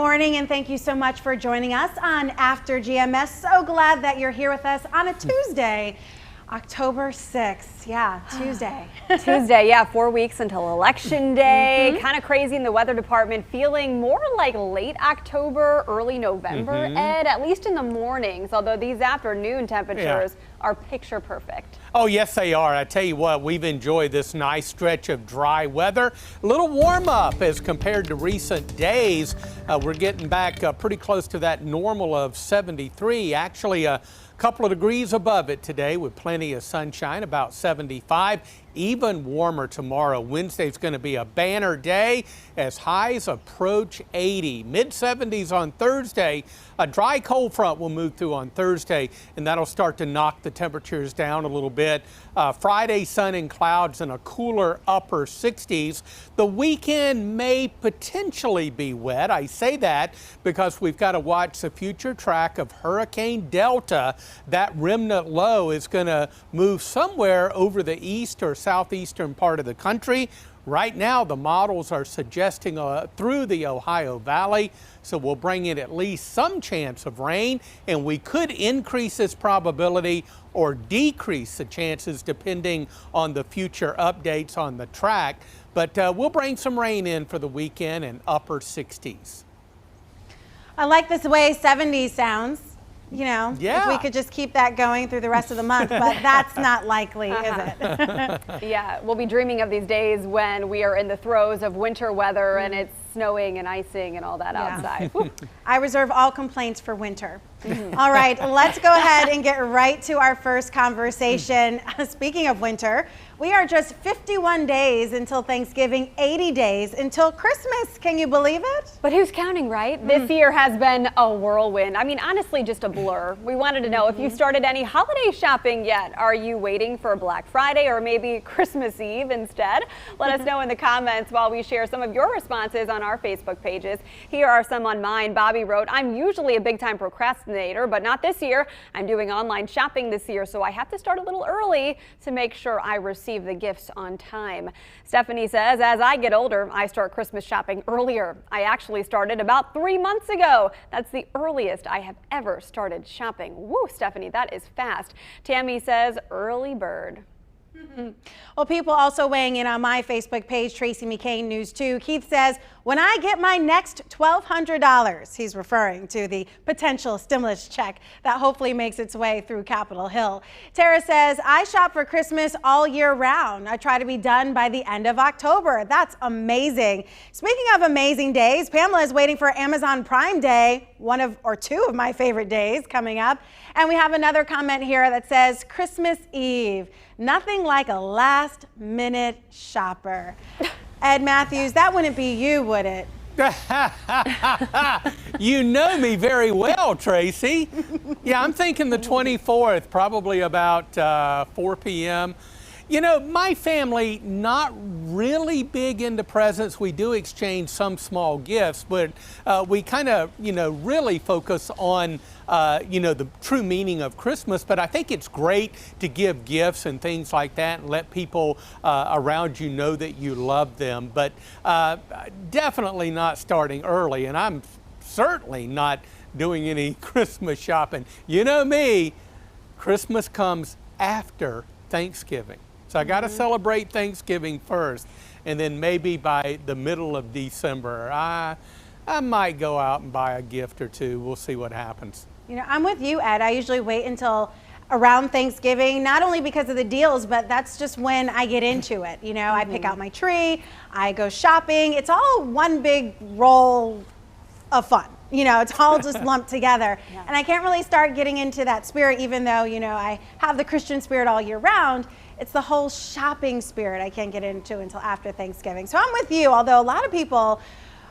morning, and thank you so much for joining us on After GMS. So glad that you're here with us on a Tuesday, October 6th. Yeah, Tuesday. Tuesday, yeah, 4 weeks until Election Day. Kind of crazy in the weather department, feeling more like late October, early November, Ed, at least in the mornings, although these afternoon temperatures are picture perfect. Oh, yes, they are. I tell you what, we've enjoyed this nice stretch of dry weather. A little warm up as compared to recent days. We're getting back pretty close to that normal of 73. Actually, a couple of degrees above it today with plenty of sunshine, about 75. Even warmer tomorrow. Wednesday's going to be a banner day as highs approach 80. Mid-70s on Thursday. A dry cold front will move through on Thursday, and that'll start to knock the temperatures down a little bit. Friday, sun and clouds and a cooler upper 60s. The weekend may potentially be wet. I say that because we've got to watch the future track of Hurricane Delta. That remnant low is going to move somewhere over the east or southeastern part of the country. Right now, the models are suggesting through the Ohio Valley, so we'll bring in at least some chance of rain, and we could increase this probability or decrease the chances depending on the future updates on the track. But we'll bring some rain in for the weekend and upper 60s. I like this way 70 sounds. You know, yeah. If we could just keep that going through the rest of the month, but that's not likely, is it? Yeah, we'll be dreaming of these days when we are in the throes of winter weather and it's snowing and icing and all that outside. I reserve all complaints for winter. All right, let's go ahead and get right to our first conversation. Speaking of winter, we are just 51 days until Thanksgiving, 80 days until Christmas. Can you believe it? But who's counting, right? This year has been a whirlwind. I mean, honestly, just a blur. We wanted to know if you started any holiday shopping yet. Are you waiting for Black Friday or maybe Christmas Eve instead? Let us know in the comments while we share some of your responses on our Facebook pages. Here are some on mine. Bobby wrote, I'm usually a big-time procrastinator, but not this year. I'm doing online shopping this year, so I have to start a little early to make sure I receive the gifts on time. Stephanie says, as I get older, I start Christmas shopping earlier. I actually started about 3 months ago. That's the earliest I have ever started shopping. Woo, Stephanie, that is fast. Tammy says, early bird. Well, people also weighing in on my Facebook page, Tracy McCain News 2. Keith says, when I get my next $1,200, he's referring to the potential stimulus check that hopefully makes its way through Capitol Hill. Tara says, I shop for Christmas all year round. I try to be done by the end of October. That's amazing. Speaking of amazing days, Pamela is waiting for Amazon Prime Day, two of my favorite days coming up. And we have another comment here that says, Christmas Eve. Nothing like a last-minute shopper. Ed Matthews, that wouldn't be you, would it? You know me very well, Tracy. Yeah, I'm thinking the 24th, probably about 4 p.m. You know, my family, not really big into presents. We do exchange some small gifts, but we kind of, really focus on, the true meaning of Christmas. But I think it's great to give gifts and things like that and let people around you know that you love them. But definitely not starting early, and I'm certainly not doing any Christmas shopping. You know me, Christmas comes after Thanksgiving. So I got to celebrate Thanksgiving first, and then maybe by the middle of December, I might go out and buy a gift or two. We'll see what happens. You know, I'm with you, Ed. I usually wait until around Thanksgiving, not only because of the deals, but that's just when I get into it. You know, I pick out my tree, I go shopping. It's all one big roll of fun. You know, it's all just lumped together. And I can't really start getting into that spirit, even though, I have the Christian spirit all year round. It's the whole shopping spirit I can't get into until after Thanksgiving. So I'm with you, although a lot of people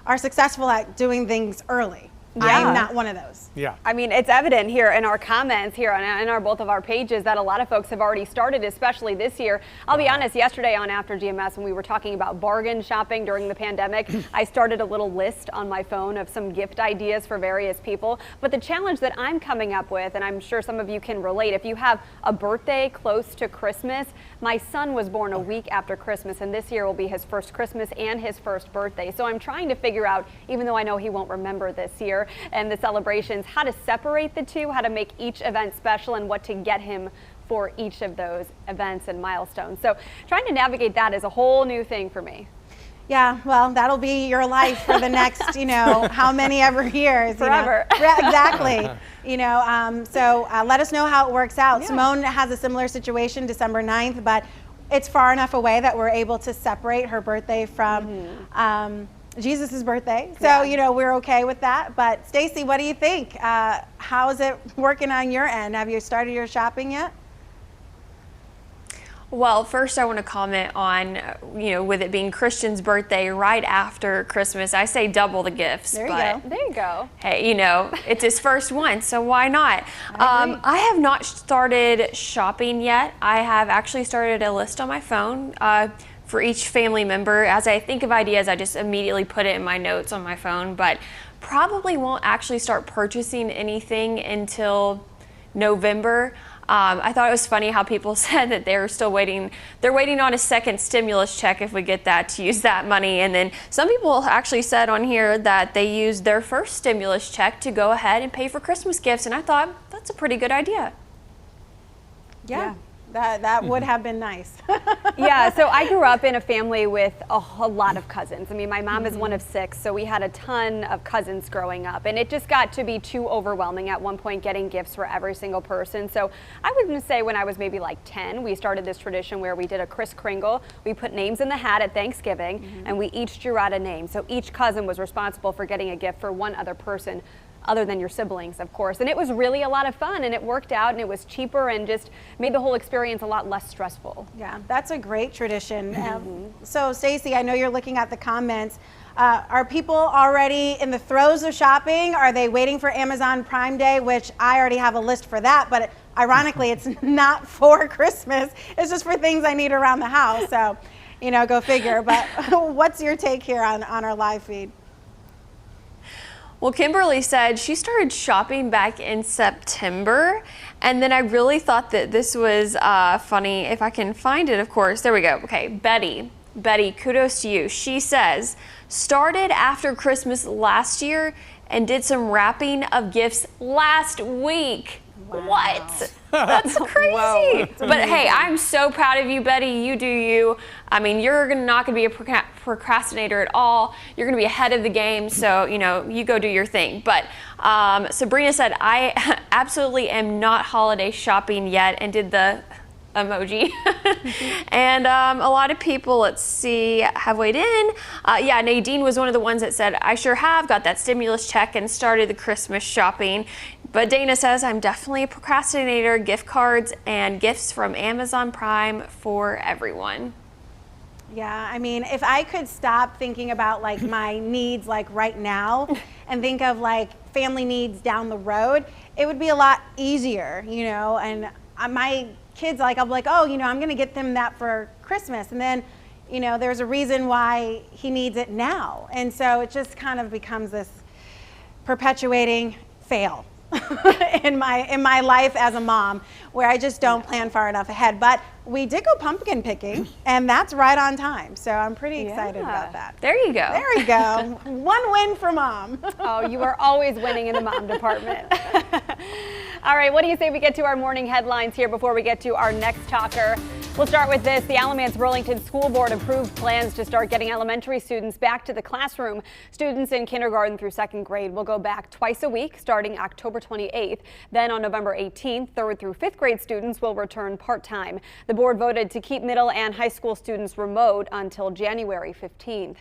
are successful at doing things early. I am not one of those. Yeah. I mean, it's evident here in our comments here on both of our pages that a lot of folks have already started, especially this year. I'll be honest, yesterday on After GMS, when we were talking about bargain shopping during the pandemic, I started a little list on my phone of some gift ideas for various people. But the challenge that I'm coming up with, and I'm sure some of you can relate, if you have a birthday close to Christmas, my son was born a week after Christmas, and this year will be his first Christmas and his first birthday. So I'm trying to figure out, even though I know he won't remember this year, and the celebrations, how to separate the two, how to make each event special, and what to get him for each of those events and milestones. So trying to navigate that is a whole new thing for me. Yeah, well, that'll be your life for the next, how many ever years. Forever. Exactly. So let us know how it works out. Yeah. Simone has a similar situation, December 9th, but it's far enough away that we're able to separate her birthday from Jesus' birthday. So, we're okay with that. But Stacy, what do you think? How is it working on your end? Have you started your shopping yet? Well, first I want to comment on, with it being Christian's birthday right after Christmas, I say double the gifts. There you go. There you go. Hey, it's his first one, so why not? I have not started shopping yet. I have actually started a list on my phone for each family member. As I think of ideas, I just immediately put it in my notes on my phone, but probably won't actually start purchasing anything until November. I thought it was funny how people said that they're still waiting. They're waiting on a second stimulus check if we get that to use that money. And then some people actually said on here that they used their first stimulus check to go ahead and pay for Christmas gifts. And I thought that's a pretty good idea. Yeah. That would have been nice. Yeah, so I grew up in a family with a lot of cousins. I mean, my mom is one of 6, so we had a ton of cousins growing up, and it just got to be too overwhelming at one point getting gifts for every single person. So I would say when I was maybe like 10, we started this tradition where we did a Kris Kringle. We put names in the hat at Thanksgiving, and we each drew out a name. So each cousin was responsible for getting a gift for one other person, other than your siblings, of course. And it was really a lot of fun, and it worked out, and it was cheaper and just made the whole experience a lot less stressful. Yeah, that's a great tradition. So Stacey, I know you're looking at the comments. Are people already in the throes of shopping? Are they waiting for Amazon Prime Day, which I already have a list for that, but ironically, it's not for Christmas. It's just for things I need around the house. So, go figure. But what's your take here on our live feed? Well, Kimberly said she started shopping back in September, and then I really thought that this was funny. If I can find it, of course. There we go. Okay, Betty, kudos to you. She says, started after Christmas last year and did some wrapping of gifts last week. Wow. What? That's crazy. Whoa, that's but hey, I'm so proud of you, Betty. You do you. I mean, you're not going to be a procrastinator at all. You're going to be ahead of the game. So, you go do your thing. But Sabrina said, I absolutely am not holiday shopping yet, and did the emoji. And a lot of people, let's see, have weighed in. Yeah, Nadine was one of the ones that said, I sure have got that stimulus check and started the Christmas shopping. But Dana says, I'm definitely a procrastinator. Gift cards and gifts from Amazon Prime for everyone. Yeah, I mean, if I could stop thinking about like my needs like right now and think of like family needs down the road, it would be a lot easier, and my kids, like, I'll be like, oh, I'm going to get them that for Christmas. And then, there's a reason why he needs it now. And so it just kind of becomes this perpetuating fail in my life as a mom, where I just don't plan far enough ahead. But we did go pumpkin picking, and that's right on time. So I'm pretty excited about that. There you go. There we go. One win for mom. Oh, you are always winning in the mom department. All right, what do you say we get to our morning headlines here before we get to our next talker? We'll start with this. The Alamance-Burlington School Board approved plans to start getting elementary students back to the classroom. Students in kindergarten through 2nd grade will go back twice a week starting October 28th. Then on November 18th, 3rd through 5th grade students will return part-time. The board voted to keep middle and high school students remote until January 15th.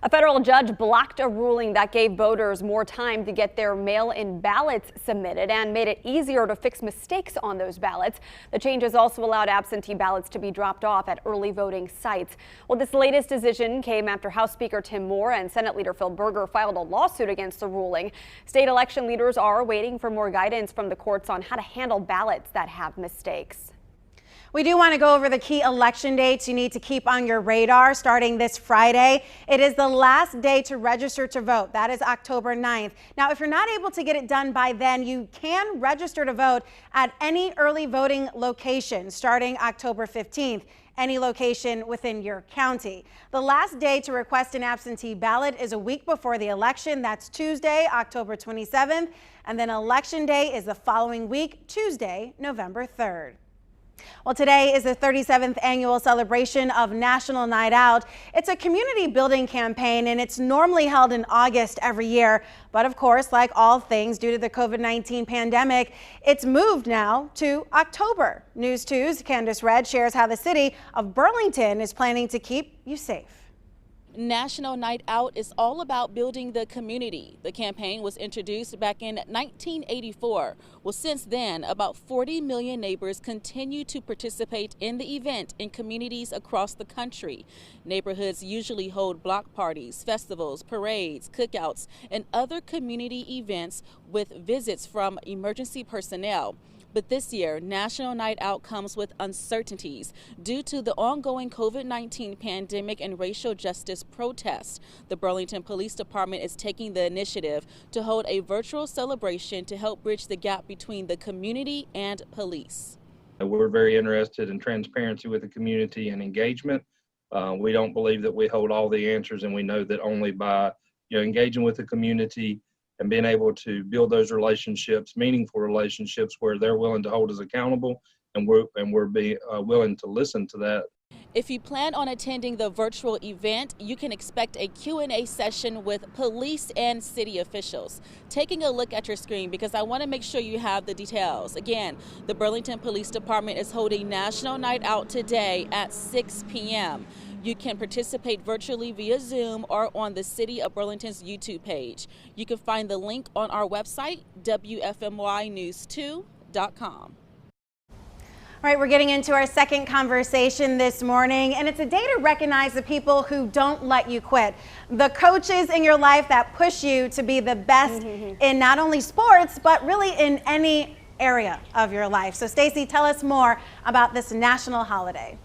A federal judge blocked a ruling that gave voters more time to get their mail-in ballots submitted and made it easier to fix mistakes on those ballots. The changes also allowed absentee ballots to be dropped off at early voting sites. Well, this latest decision came after House Speaker Tim Moore and Senate Leader Phil Berger filed a lawsuit against the ruling. State election leaders are waiting for more guidance from the courts on how to handle ballots that have mistakes. We do want to go over the key election dates you need to keep on your radar starting this Friday. It is the last day to register to vote. That is October 9th. Now, if you're not able to get it done by then, you can register to vote at any early voting location starting October 15th. Any location within your county. The last day to request an absentee ballot is a week before the election. That's Tuesday, October 27th. And then Election Day is the following week, Tuesday, November 3rd. Well, today is the 37th annual celebration of National Night Out. It's a community building campaign and it's normally held in August every year. But of course, like all things due to the COVID-19 pandemic, it's moved now to October. News 2's Candace Red shares how the city of Burlington is planning to keep you safe. National Night Out is all about building the community. The campaign was introduced back in 1984. Well, since then, about 40 million neighbors continue to participate in the event in communities across the country. Neighborhoods usually hold block parties, festivals, parades, cookouts, and other community events with visits from emergency personnel. But this year, National Night Out comes with uncertainties due to the ongoing COVID-19 pandemic and racial justice protests. The Burlington Police Department is taking the initiative to hold a virtual celebration to help bridge the gap between the community and police. We're very interested in transparency with the community and engagement. We don't believe that we hold all the answers, and we know that only by engaging with the community and being able to build those relationships, meaningful relationships where they're willing to hold us accountable and we're willing to listen to that. If you plan on attending the virtual event, you can expect a Q&A session with police and city officials. Taking a look at your screen because I want to make sure you have the details. Again, the Burlington Police Department is holding National Night Out today at 6 p.m. You can participate virtually via Zoom or on the City of Burlington's YouTube page. You can find the link on our website, WFMYnews2.com. All right, we're getting into our second conversation this morning, and it's a day to recognize the people who don't let you quit. The coaches in your life that push you to be the best in not only sports, but really in any area of your life. So Stacey, tell us more about this national holiday.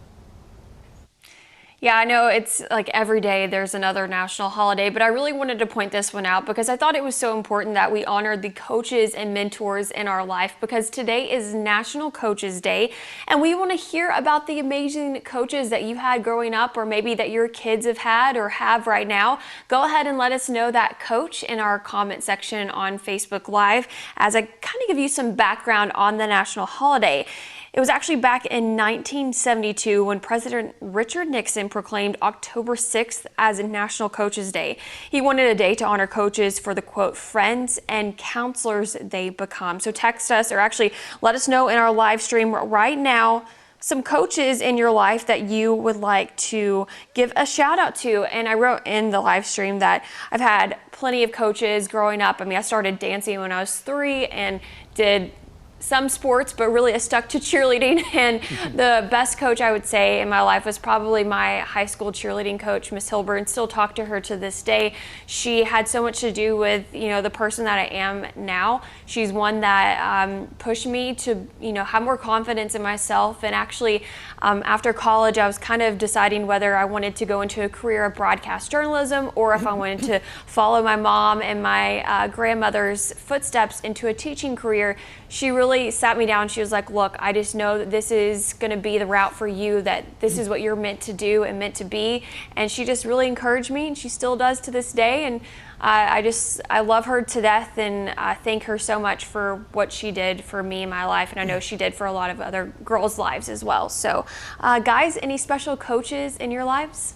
Yeah, I know it's like every day there's another national holiday, but I really wanted to point this one out because I thought it was so important that we honored the coaches and mentors in our life, because today is National Coaches Day and we want to hear about the amazing coaches that you had growing up, or maybe that your kids have had or have right now. Go ahead and let us know that, coach, in our comment section on Facebook Live as I kind of give you some background on the national holiday. It was actually back in 1972 when President Richard Nixon proclaimed October 6th as National Coaches Day. He wanted a day to honor coaches for the, quote, friends and counselors they become. So text us, or actually let us know in our live stream right now, some coaches in your life that you would like to give a shout out to. And I wrote in the live stream that I've had plenty of coaches growing up. I mean, I started dancing when I was 3 and did some sports, but really I stuck to cheerleading. And the best coach I would say in my life was probably my high school cheerleading coach, Miss Hilburn. Still talk to her to this day. She had so much to do with, the person that I am now. She's one that pushed me to, have more confidence in myself. And actually, after college, I was kind of deciding whether I wanted to go into a career of broadcast journalism or if I wanted to follow my mom and my grandmother's footsteps into a teaching career. She really sat me down. She was like, look, I just know that this is going to be the route for you, that this is what you're meant to do and meant to be. And she just really encouraged me, and she still does to this day. And I love her to death, and I thank her so much for what she did for me in my life. And I know she did for a lot of other girls' lives as well. So guys, any special coaches in your lives?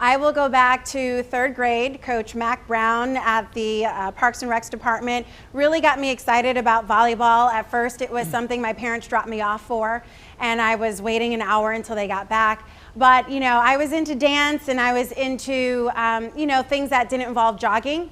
I will go back to 3rd grade. Coach Mac Brown at the Parks and Recs department really got me excited about volleyball. At first, it was something my parents dropped me off for, and I was waiting an hour until they got back. But, you know, I was into dance and I was into, you know, things that didn't involve jogging.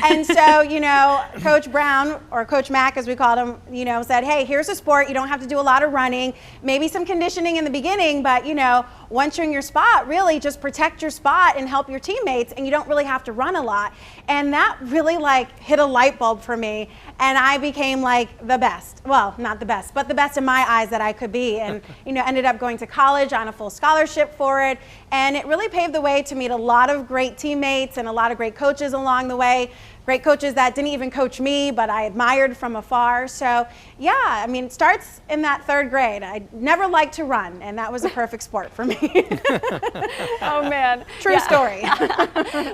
And so, you know, Coach Brown, or Coach Mack as we called him, you know, said, hey, here's a sport. You don't have to do a lot of running, maybe some conditioning in the beginning, but, you know, once you're in your spot, really just protect your spot and help your teammates, and you don't really have to run a lot. And that really like hit a light bulb for me, and I became like the best. Well, not the best, but the best in my eyes that I could be. And, you know, ended up going to college on a full scholarship for it. And it really paved the way to meet a lot of great teammates and a lot of great coaches along the way. Great coaches that didn't even coach me, but I admired from afar. So yeah, I mean, it starts in that 3rd grade. I never liked to run, and that was a perfect sport for me. Oh man. True story.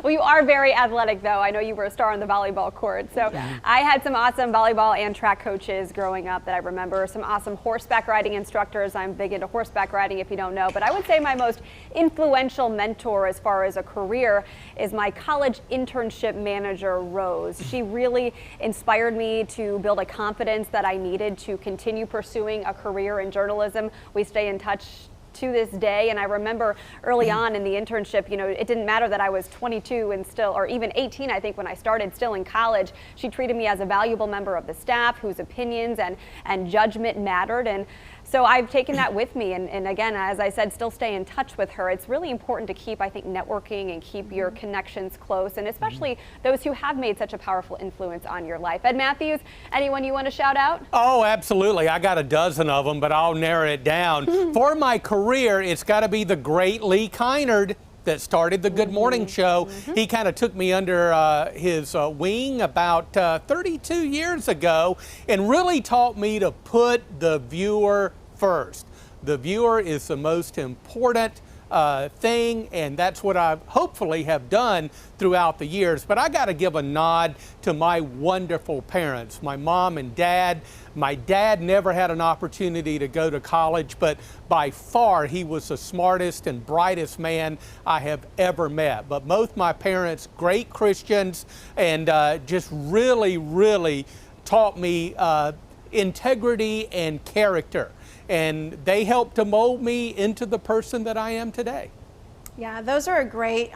Well, you are very athletic though. I know you were a star on the volleyball court. So I had some awesome volleyball and track coaches growing up that I remember, some awesome horseback riding instructors. I'm big into horseback riding if you don't know, but I would say my most influential mentor as far as a career is my college internship manager, Rose. She really inspired me to build a confidence that I needed to continue pursuing a career in journalism. We stay in touch to this day, and I remember early on in the internship, you know, it didn't matter that I was 22 and still, or even 18 I think when I started, still in college. She treated me as a valuable member of the staff whose opinions and judgment mattered, and so I've taken that with me, and again, as I said, still stay in touch with her. It's really important to keep, I think, networking and keep your connections close, and especially those who have made such a powerful influence on your life. Ed Matthews, anyone you want to shout out? Oh, absolutely. I got a dozen of them, but I'll narrow it down. For my career, it's got to be the great Lee Kynard that started the Good Morning Show. He kind of took me under his wing about 32 years ago and really taught me to put the viewer first. The viewer is the most important thing, and that's what I hopefully have done throughout the years. But I got to give a nod to my wonderful parents, my mom and dad. My dad never had an opportunity to go to college, but by far he was the smartest and brightest man I have ever met. But both my parents, great Christians, and just really, really taught me integrity and character. And they helped to mold me into the person that I am today. Yeah, those are great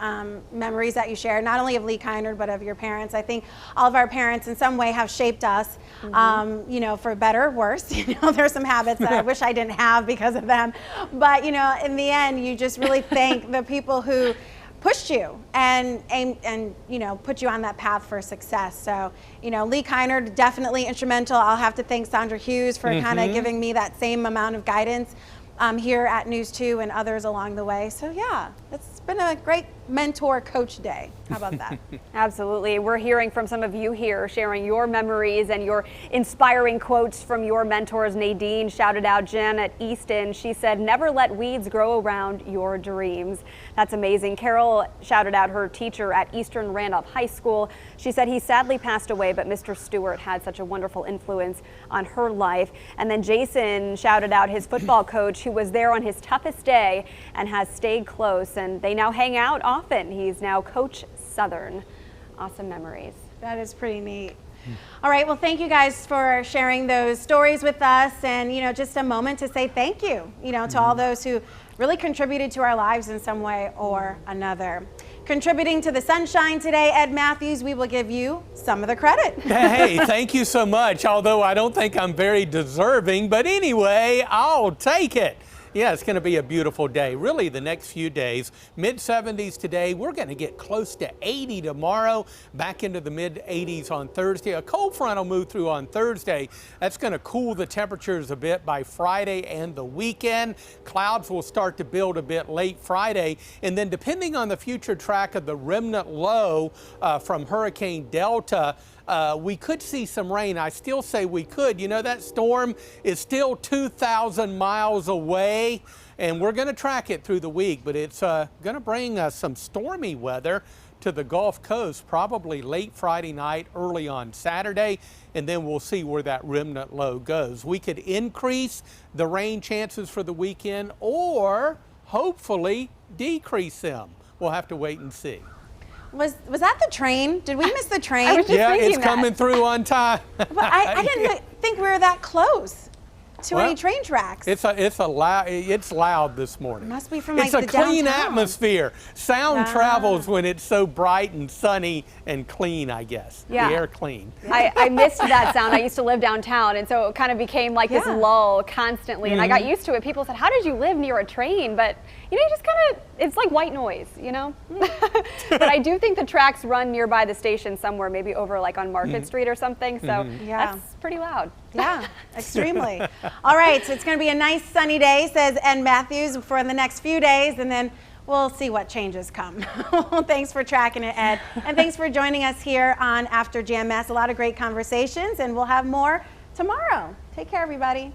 memories that you share, not only of Lee Kynard, but of your parents. I think all of our parents in some way have shaped us, you know, for better or worse. You know, there's some habits that I wish I didn't have because of them. But, you know, in the end, you just really thank the people who pushed you and you know, put you on that path for success. So, you know, Lee Kynard, definitely instrumental. I'll have to thank Sandra Hughes for kind of giving me that same amount of guidance here at News 2 and others along the way. So yeah, it's been a great mentor coach day. How about that? Absolutely. We're hearing from some of you here, sharing your memories and your inspiring quotes from your mentors. Nadine shouted out Janet Easton. She said, never let weeds grow around your dreams. That's amazing. Carol shouted out her teacher at Eastern Randolph High School. She said he sadly passed away, but Mr. Stewart had such a wonderful influence on her life. And then Jason shouted out his football coach who was there on his toughest day and has stayed close, and they now hang out often. He's now Coach Southern. Awesome memories. That is pretty neat. All right, well, thank you guys for sharing those stories with us, and, you know, just a moment to say thank you, you know, to all those who really contributed to our lives in some way or another. Contributing to the sunshine today, Ed Matthews, we will give you some of the credit. Hey, thank you so much, although I don't think I'm very deserving, but anyway, I'll take it. Yeah, it's going to be a beautiful day. Really, the next few days, mid-70s today. We're going to get close to 80 tomorrow, back into the mid-80s on Thursday. A cold front will move through on Thursday. That's going to cool the temperatures a bit by Friday and the weekend. Clouds will start to build a bit late Friday. And then depending on the future track of the remnant low from Hurricane Delta, we could see some rain. I still say we could. You know, that storm is still 2,000 miles away, and we're going to track it through the week, but it's going to bring us some stormy weather to the Gulf Coast, probably late Friday night, early on Saturday, and then we'll see where that remnant low goes. We could increase the rain chances for the weekend or hopefully decrease them. We'll have to wait and see. Was that the train? Did we miss the train? I was just Yeah, thinking it's that. coming through on time. But I didn't think we were that close. to Well, any train tracks. It's loud this morning. Must be from It's like a the clean downtown. atmosphere. Sound Ah. travels when it's so bright and sunny and clean, I guess. Yeah. The air clean. I missed that sound. I used to live downtown, and so it kind of became like this Yeah. lull constantly, and I got used to it. People said, how did you live near a train? But, you know, you just kind of, it's like white noise, you know? But I do think the tracks run nearby the station somewhere, maybe over like on Market Street or something, so Yeah. that's pretty loud. Yeah, extremely. All right, so it's going to be a nice sunny day, says Ed Matthews, for the next few days, and then we'll see what changes come. Thanks for tracking it, Ed. And thanks for joining us here on After GMS. A lot of great conversations, and we'll have more tomorrow. Take care, everybody.